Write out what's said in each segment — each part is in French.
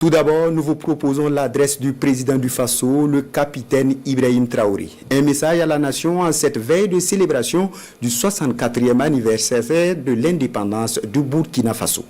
Tout d'abord, nous vous proposons l'adresse du président du Faso, le capitaine Ibrahim Traoré. Un message à la nation en cette veille de célébration du 64e anniversaire de l'indépendance du Burkina Faso.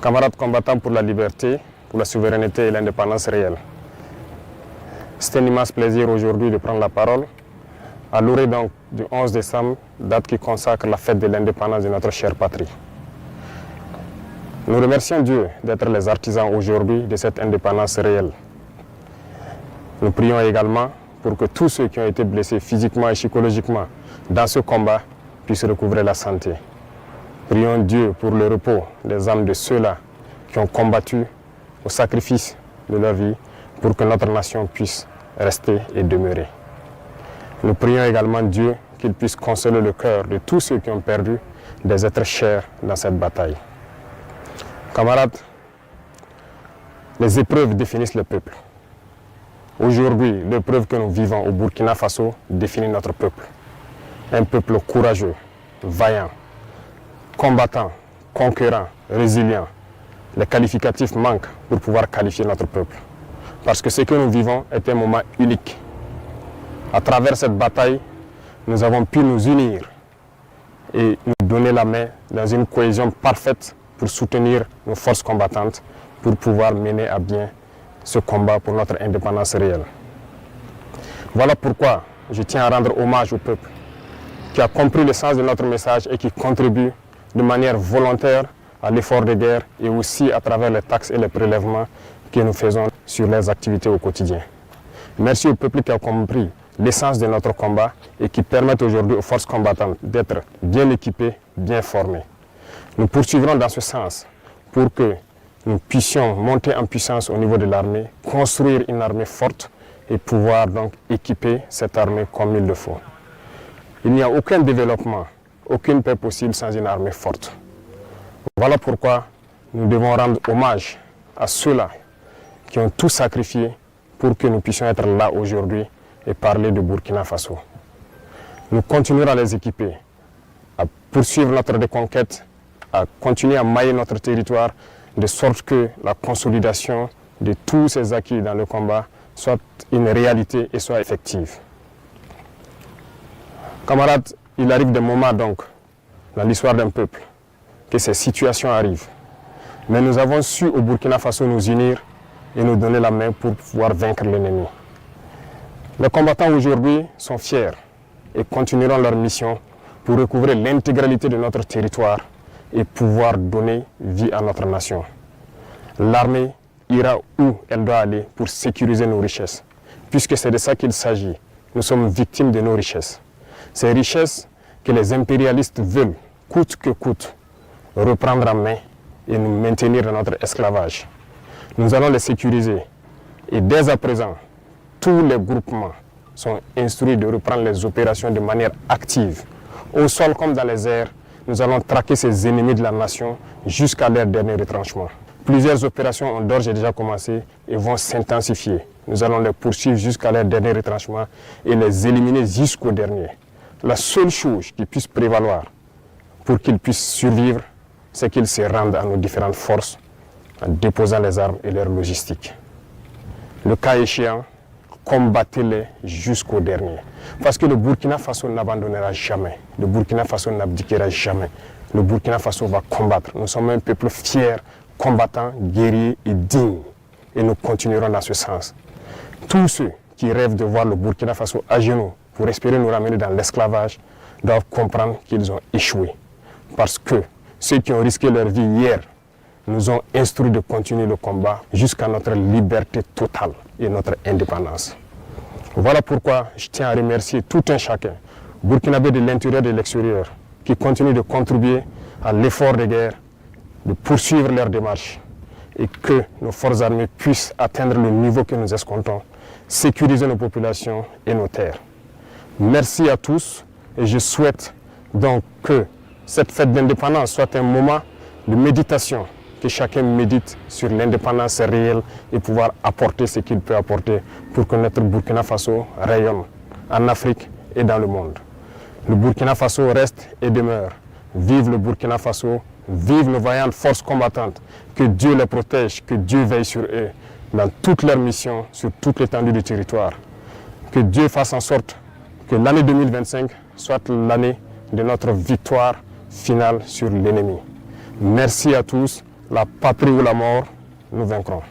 Camarades combattants pour la liberté, pour la souveraineté et l'indépendance réelle. C'est un immense plaisir aujourd'hui de prendre la parole à l'orée donc du 11 décembre, date qui consacre la fête de l'indépendance de notre chère patrie. Nous remercions Dieu d'être les artisans aujourd'hui de cette indépendance réelle. Nous prions également pour que tous ceux qui ont été blessés physiquement et psychologiquement dans ce combat puissent recouvrer la santé. Prions Dieu pour le repos des âmes de ceux-là qui ont combattu au sacrifice de leur vie pour que notre nation puisse rester et demeurer. Nous prions également Dieu qu'il puisse consoler le cœur de tous ceux qui ont perdu des êtres chers dans cette bataille. Camarades, les épreuves définissent le peuple. Aujourd'hui, l'épreuve que nous vivons au Burkina Faso définit notre peuple. Un peuple courageux, vaillant, combattant, conquérant, résilient. Les qualificatifs manquent pour pouvoir qualifier notre peuple. Parce que ce que nous vivons est un moment unique. À travers cette bataille, nous avons pu nous unir et nous donner la main dans une cohésion parfaite pour soutenir nos forces combattantes pour pouvoir mener à bien ce combat pour notre indépendance réelle. Voilà pourquoi je tiens à rendre hommage au peuple qui a compris le sens de notre message et qui contribue de manière volontaire à l'effort de guerre et aussi à travers les taxes et les prélèvements que nous faisons sur les activités au quotidien. Merci au peuple qui a compris l'essence de notre combat et qui permettent aujourd'hui aux forces combattantes d'être bien équipées, bien formées. Nous poursuivrons dans ce sens pour que nous puissions monter en puissance au niveau de l'armée, construire une armée forte et pouvoir donc équiper cette armée comme il le faut. Il n'y a aucun développement, aucune paix possible sans une armée forte. Voilà pourquoi nous devons rendre hommage à ceux-là qui ont tout sacrifié pour que nous puissions être là aujourd'hui et parler de Burkina Faso. Nous continuerons à les équiper, à poursuivre notre reconquête, à continuer à mailler notre territoire de sorte que la consolidation de tous ces acquis dans le combat soit une réalité et soit effective. Camarades, il arrive des moments donc dans l'histoire d'un peuple que ces situations arrivent. Mais nous avons su au Burkina Faso nous unir et nous donner la main pour pouvoir vaincre l'ennemi. Les combattants aujourd'hui sont fiers et continueront leur mission pour recouvrer l'intégralité de notre territoire et pouvoir donner vie à notre nation. L'armée ira où elle doit aller pour sécuriser nos richesses, puisque c'est de ça qu'il s'agit. Nous sommes victimes de nos richesses. Ces richesses que les impérialistes veulent, coûte que coûte, reprendre en main et nous maintenir dans notre esclavage. Nous allons les sécuriser. Et dès à présent, tous les groupements sont instruits de reprendre les opérations de manière active. Au sol comme dans les airs, nous allons traquer ces ennemis de la nation jusqu'à leur dernier retranchement. Plusieurs opérations ont d'ores et déjà commencé et vont s'intensifier. Nous allons les poursuivre jusqu'à leur dernier retranchement et les éliminer jusqu'au dernier. La seule chose qui puisse prévaloir pour qu'ils puissent survivre, c'est qu'ils se rendent à nos différentes forces en déposant les armes et leur logistique. Le cas échéant, combattez-les jusqu'au dernier. Parce que le Burkina Faso n'abandonnera jamais. Le Burkina Faso n'abdiquera jamais. Le Burkina Faso va combattre. Nous sommes un peuple fier, combattant, guerrier et digne. Et nous continuerons dans ce sens. Tous ceux qui rêvent de voir le Burkina Faso à genoux pour espérer nous ramener dans l'esclavage doivent comprendre qu'ils ont échoué. Parce que ceux qui ont risqué leur vie hier nous ont instruits de continuer le combat jusqu'à notre liberté totale et notre indépendance. Voilà pourquoi je tiens à remercier tout un chacun, burkinabé de l'intérieur et de l'extérieur, qui continuent de contribuer à l'effort de guerre, de poursuivre leur démarche et que nos forces armées puissent atteindre le niveau que nous escomptons, sécuriser nos populations et nos terres. Merci à tous et je souhaite donc que cette fête d'indépendance soit un moment de méditation, que chacun médite sur l'indépendance réelle et pouvoir apporter ce qu'il peut apporter pour que notre Burkina Faso rayonne en Afrique et dans le monde. Le Burkina Faso reste et demeure. Vive le Burkina Faso, vive nos vaillantes forces combattantes. Que Dieu les protège, que Dieu veille sur eux dans toutes leurs missions, sur toute l'étendue du territoire. Que Dieu fasse en sorte que l'année 2025 soit l'année de notre victoire finale sur l'ennemi. Merci à tous. La patrie ou la mort, nous vaincrons.